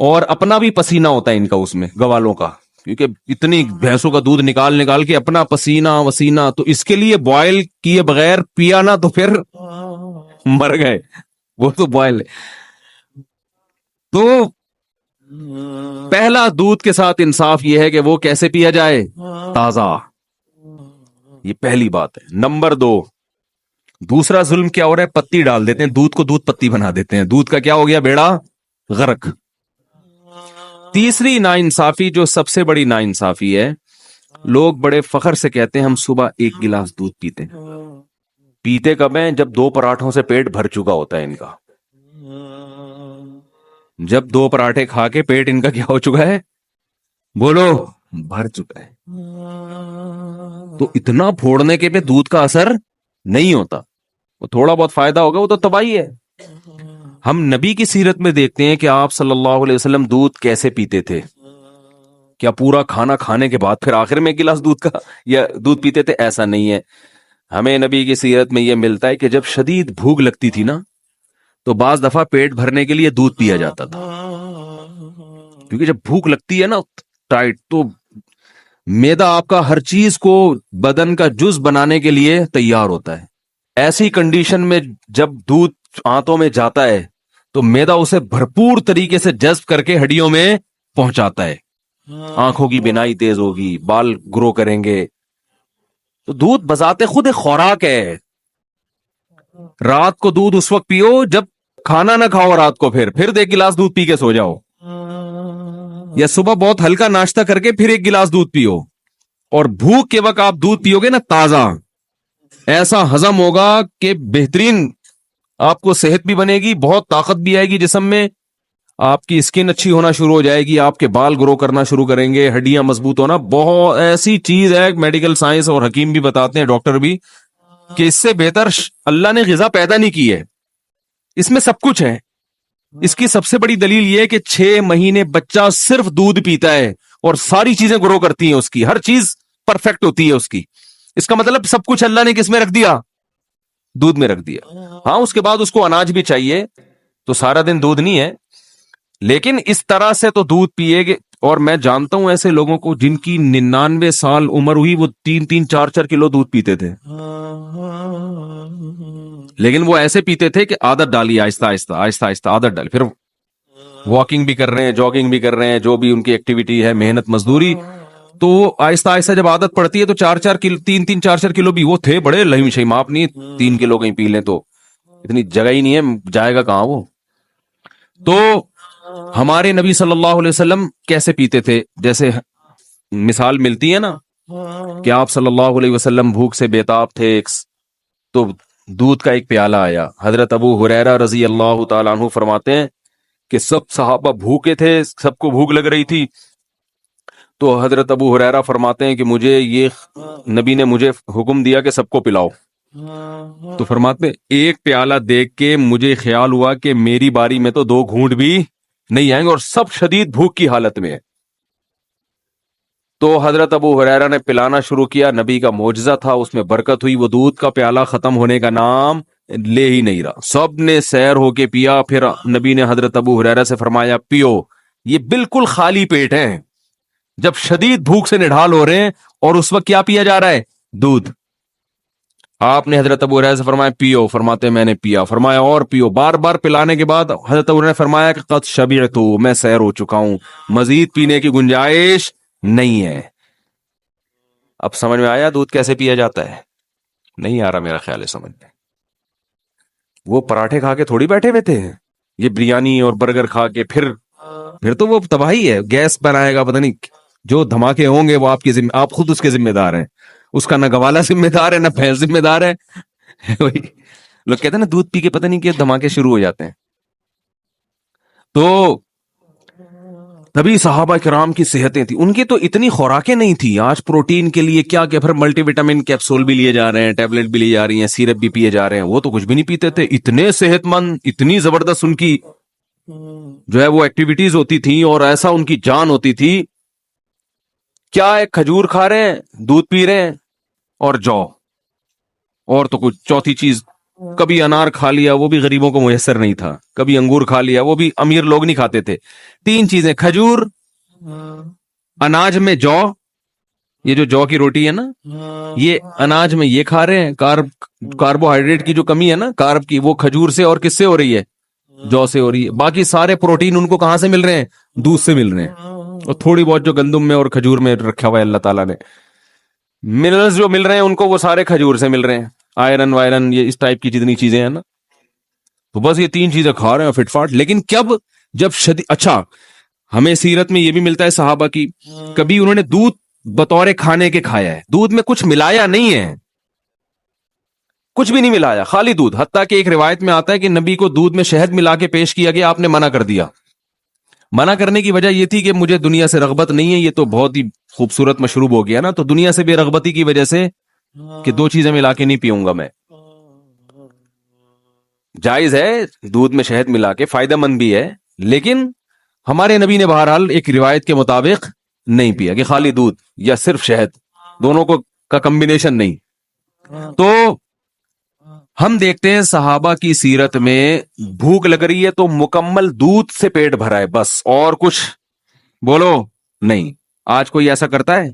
اور اپنا بھی پسینہ ہوتا ہے ان کا اس میں گوالوں کا, کیونکہ اتنی بھینسوں کا دودھ نکال کے اپنا پسینہ وسینہ, تو اس کے لیے بوائل کیے بغیر پیا نا تو پھر مر گئے, وہ تو بوائل ہے. تو پہلا دودھ کے ساتھ انصاف یہ ہے کہ وہ کیسے پیا جائے, تازہ. یہ پہلی بات ہے. نمبر 2, دوسرا ظلم کیا ہو رہا ہے, پتی ڈال دیتے ہیں دودھ کو, دودھ پتی بنا دیتے ہیں, دودھ کا کیا ہو گیا, بیڑا غرق. تیسری ناانصافی, جو سب سے بڑی ناانصافی ہے, لوگ بڑے فخر سے کہتے ہیں ہم صبح 1 گلاس دودھ پیتے ہیں. پیتے کب ہیں, جب 2 پراٹھوں سے پیٹ بھر چکا ہوتا ہے ان کا. جب 2 پراٹھے کھا کے پیٹ ان کا کیا ہو چکا ہے, بولو, بھر چکا ہے. تو اتنا پھوڑنے کے پہ دودھ کا اثر نہیں ہوتا, وہ تھوڑا بہت فائدہ ہوگا, وہ تو تباہی ہے. ہم نبی کی سیرت میں دیکھتے ہیں کہ آپ صلی اللہ علیہ وسلم دودھ کیسے پیتے تھے. کیا پورا کھانا کھانے کے بعد پھر آخر میں 1 گلاس دودھ کا یا دودھ پیتے تھے؟ ایسا نہیں ہے. ہمیں نبی کی سیرت میں یہ ملتا ہے کہ جب شدید بھوک لگتی تھی نا, تو بعض دفعہ پیٹ بھرنے کے لیے دودھ پیا جاتا تھا. کیونکہ جب بھوک لگتی ہے نا ٹائٹ, تو میدا آپ کا ہر چیز کو بدن کا جز بنانے کے لیے تیار ہوتا ہے. ایسی کنڈیشن میں جب دودھ آنتوں میں جاتا ہے تو میدا اسے بھرپور طریقے سے جذب کر کے ہڈیوں میں پہنچاتا ہے. آنکھوں کی بینائی تیز ہوگی, بال گرو کریں گے. تو دودھ بذات خود ایک خوراک ہے. رات کو دودھ اس وقت پیو جب کھانا نہ کھاؤ رات کو, پھر 1 گلاس دودھ پی کے سو جاؤ, یا صبح بہت ہلکا ناشتہ کر کے پھر 1 گلاس دودھ پیو. اور بھوک کے وقت آپ دودھ پیو گے نا تازہ, ایسا ہضم ہوگا کہ بہترین آپ کو صحت بھی بنے گی, بہت طاقت بھی آئے گی جسم میں, آپ کی اسکن اچھی ہونا شروع ہو جائے گی, آپ کے بال گرو کرنا شروع کریں گے, ہڈیاں مضبوط ہونا. بہت ایسی چیز ہے, میڈیکل سائنس اور حکیم بھی بتاتے ہیں, ڈاکٹر بھی, کہ اس سے بہتر اللہ نے غذا پیدا نہیں کی ہے. اس میں سب کچھ ہے. اس کی سب سے بڑی دلیل یہ ہے کہ 6 مہینے بچہ صرف دودھ پیتا ہے اور ساری چیزیں گرو کرتی ہیں, اس کی ہر چیز پرفیکٹ ہوتی ہے اس کی. اس کا مطلب سب کچھ اللہ نے کس میں رکھ دیا, دودھ میں رکھ دیا. ہاں, اس کے بعد اس کو اناج بھی چاہیے, تو سارا دن دودھ نہیں ہے, لیکن اس طرح سے تو دودھ پیے گے. اور میں جانتا ہوں ایسے لوگوں کو جن کی 99 سال عمر ہوئی, وہ 3-3 4-4 کلو دودھ پیتے تھے. لیکن وہ ایسے پیتے تھے کہ عادت ڈالی, آہستہ آہستہ آہستہ آہستہ عادت ڈالی. پھر واکنگ بھی کر رہے ہیں, جاگنگ بھی کر رہے ہیں, جو بھی ان کی ایکٹیویٹی ہے, محنت مزدوری, تو آہستہ آہستہ جب عادت پڑتی ہے تو 4-4 کلو 3-3 4-4 کلو بھی. وہ تھے بڑے لہیم شہیم, آپ نہیں 3 کلو کہیں پی لیں تو اتنی جگہ ہی نہیں ہے, جائے گا کہاں وہ. تو ہمارے نبی صلی اللہ علیہ وسلم کیسے پیتے تھے, جیسے مثال ملتی ہے نا کہ آپ صلی اللہ علیہ وسلم بھوک سے بےتاب تھے, تو دودھ کا ایک پیالہ آیا. حضرت ابو ہریرہ رضی اللہ تعالیٰ عنہ فرماتے ہیں کہ سب صحابہ بھوکے تھے, سب کو بھوک لگ رہی تھی. تو حضرت ابو ہریرہ فرماتے ہیں کہ مجھے یہ نبی نے مجھے حکم دیا کہ سب کو پلاؤ. تو فرماتے ہیں ایک پیالہ دیکھ کے مجھے خیال ہوا کہ میری باری میں تو 2 گھونٹ بھی نہیں آئیں گے, اور سب شدید بھوک کی حالت میں ہے. تو حضرت ابو ہریرہ نے پلانا شروع کیا. نبی کا معجزہ تھا, اس میں برکت ہوئی. وہ دودھ کا پیالہ ختم ہونے کا نام لے ہی نہیں رہا. سب نے سیر ہو کے پیا. پھر نبی نے حضرت ابو ہریرہ سے فرمایا پیو, یہ بالکل خالی پیٹ ہے, جب شدید بھوک سے نڈھال ہو رہے ہیں, اور اس وقت کیا پیا جا رہا ہے, دودھ. آپ نے حضرت ابو ہریرہ سے فرمایا پیو, فرماتے میں نے پیا. فرمایا اور پیو. بار بار پلانے کے بعد حضرت ابو ہریرہ نے فرمایا کہ قد شبعت, میں سیر ہو چکا ہوں, مزید پینے کی گنجائش نہیں ہے. اب سمجھ میں آیا دودھ کیسے پیا جاتا ہے؟ نہیں آ رہا میرا خیال ہے سمجھ میں. وہ پراٹھے کھا کے تھوڑی بیٹھے ہوئے تھے, یہ بریانی اور برگر کھا کے پھر تو وہ تباہی ہے. گیس بنائے گا, پتہ نہیں جو دھماکے ہوں گے وہ آپ خود اس کے ذمہ دار ہیں. اس کا نہ گوالا ذمہ دار ہے, نہ بھینس ذمہ دار ہے. لوگ کہتے ہیں نا دودھ پی کے پتہ نہیں کہ دھماکے شروع ہو جاتے ہیں. تو تبھی صحابہ کرام کی صحتیں تھیں. ان کی تو اتنی خوراکیں نہیں تھی. آج پروٹین کے لیے کیا پھر ملٹی وٹامن کیپسول بھی لیے جا رہے ہیں, ٹیبلٹ بھی لی جا رہی ہیں, سیرپ بھی پیے جا رہے ہیں. وہ تو کچھ بھی نہیں پیتے تھے. اتنے صحت مند, اتنی زبردست ان کی جو ہے وہ ایکٹیویٹیز ہوتی تھی, اور ایسا ان کی جان ہوتی تھی. کیا ایک کھجور کھا رہے ہیں, دودھ پی رہے ہیں, اور جو اور تو کچھ چوتھی چیز کبھی انار کھا لیا وہ بھی غریبوں کو میسر نہیں تھا, کبھی انگور کھا لیا وہ بھی امیر لوگ نہیں کھاتے تھے. 3 چیزیں, کھجور, اناج میں جو, یہ جو جو کی روٹی ہے نا, یہ اناج میں یہ کھا رہے ہیں. کاربوہائیڈریٹ کی جو کمی ہے نا, کارب کی, وہ کھجور سے اور کس سے ہو رہی ہے, جو سے ہو رہی ہے. باقی سارے پروٹین ان کو کہاں سے مل رہے ہیں, دودھ سے مل رہے ہیں. اور تھوڑی بہت جو گندم میں اور کھجور میں رکھا ہوا ہے اللہ تعالیٰ نے, منرلز جو مل رہے ہیں ان کو وہ سارے کھجور سے مل رہے ہیں. آئرن وائرن, یہ اس ٹائپ کی جتنی چیزیں ہیں نا, تو بس یہ 3 چیزیں کھا رہے ہیں فٹ فاٹ. لیکن جب اچھا, ہمیں سیرت میں یہ بھی ملتا ہے صحابہ کی, کبھی انہوں نے دودھ بطور کھانے کے کھایا ہے, دودھ میں کچھ ملایا نہیں ہے, کچھ بھی نہیں ملایا, خالی دودھ. حتیٰ کہ ایک روایت میں آتا ہے کہ نبی کو دودھ میں شہد ملا کے پیش کیا گیا, آپ نے منع کر دیا. منع کرنے کی وجہ یہ تھی کہ مجھے دنیا سے رغبت نہیں ہے, یہ تو بہت ہی خوبصورت مشروب ہو گیا نا, تو دنیا سے بے رغبتی کی وجہ سے کہ 2 چیزیں ملا کے نہیں پیوں گا میں. جائز ہے دودھ میں شہد ملا کے, فائدہ مند بھی ہے, لیکن ہمارے نبی نے بہرحال ایک روایت کے مطابق نہیں پیا کہ خالی دودھ یا صرف شہد, دونوں کو کا کمبینیشن نہیں. تو ہم دیکھتے ہیں صحابہ کی سیرت میں بھوک لگ رہی ہے تو مکمل دودھ سے پیٹ بھرا ہے بس, اور کچھ بولو نہیں. آج کوئی ایسا کرتا ہے؟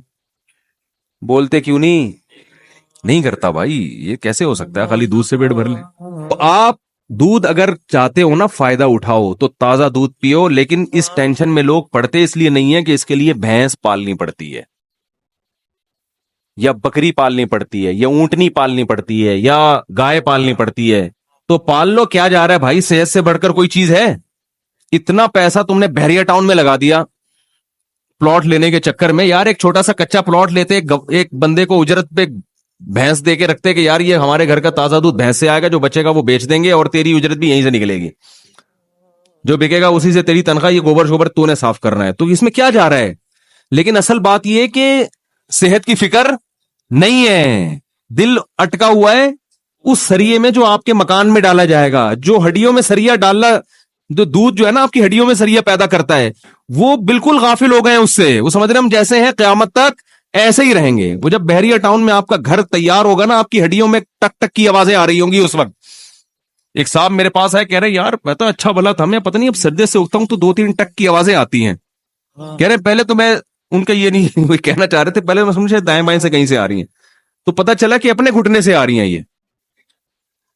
بولتے کیوں نہیں کرتا بھائی, یہ کیسے ہو سکتا ہے خالی دودھ سے پیٹ بھر لیں. تو آپ دودھ اگر چاہتے ہو نا فائدہ اٹھاؤ تو تازہ دودھ پیو, لیکن اس ٹینشن میں لوگ پڑتے اس لیے نہیں ہے کہ اس کے لیے بھینس پالنی پڑتی ہے, یا بکری پالنی پڑتی ہے, یا اونٹنی پالنی پڑتی ہے, یا گائے پالنی پڑتی ہے. تو پال لو, کیا جا رہا ہے بھائی, صحت سے بڑھ کر کوئی چیز ہے؟ اتنا پیسہ تم نے بحریہ ٹاؤن میں لگا دیا پلاٹ لینے کے چکر میں. یار ایک چھوٹا سا کچا پلاٹ لیتے, ایک بندے کو اجرت پہ بھینس دے کے رکھتے کہ یار یہ ہمارے گھر کا تازہ دودھ بھینس سے آئے گا, جو بچے گا وہ بیچ دیں گے اور تیری اجرت بھی یہیں سے نکلے گی, جو بکے گا اسی سے تیری تنخواہ, یہ گوبر شوبر تو نے صاف کرنا ہے. تو اس میں کیا جا رہا ہے؟ لیکن اصل بات یہ کہ صحت کی فکر نہیں ہے, دل اٹکا ہوا ہے اس سریے میں جو آپ کے مکان میں ڈالا جائے گا. جو ہڈیوں میں سریا ڈالنا, جو دودھ جو ہے نا آپ کی ہڈیوں میں سریا پیدا کرتا ہے, وہ بالکل غافل ہو گئے ہیں اس سے. وہ سمجھ رہے ہم جیسے ہیں قیامت تک ایسے ہی رہیں گے. وہ جب بحریہ ٹاؤن میں آپ کا گھر تیار ہوگا نا, آپ کی ہڈیوں میں ٹک ٹک کی آوازیں آ رہی ہوں گی اس وقت. ایک صاحب میرے پاس آئے, کہہ رہے یار میں تو اچھا بھلا تھا, میں پتہ نہیں اب سردے سے اٹھتا ہوں تو 2-3 ٹک کی آوازیں آتی ہیں. کہہ رہے پہلے تو میں ان کا یہ نہیں کوئی کہنا چاہ رہے تھے, پہلے میں سمجھے دائیں بائیں سے کہیں سے آ رہی ہیں, تو پتہ چلا کہ اپنے گھٹنے سے آ رہی ہیں یہ.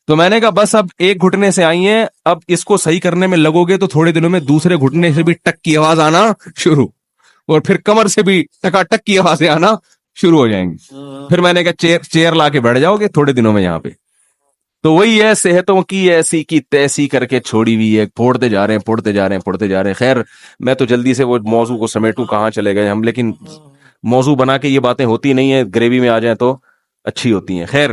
تو میں نے کہا بس اب ایک گھٹنے سے آئی ہیں, اب اس کو صحیح کرنے میں لگو گے تو تھوڑے دنوں میں دوسرے گھٹنے سے بھی ٹک کی آواز آنا شروع, اور پھر کمر سے بھی ٹکا ٹک کی آوازیں آنا شروع ہو جائیں گی. پھر میں نے کہا چیئر لا کے بیٹھ جاؤ گے تھوڑے دنوں میں یہاں پہ. تو وہی ہے, صحتوں کی ایسی کی تیسی کر کے چھوڑی ہوئی ہے, پھوڑتے جا رہے ہیں. خیر میں تو جلدی سے وہ موضوع کو سمیٹوں, کہاں چلے گئے ہم, لیکن موضوع بنا کے یہ باتیں ہوتی نہیں ہے, گریوی میں آ جائیں تو اچھی ہوتی ہیں. خیر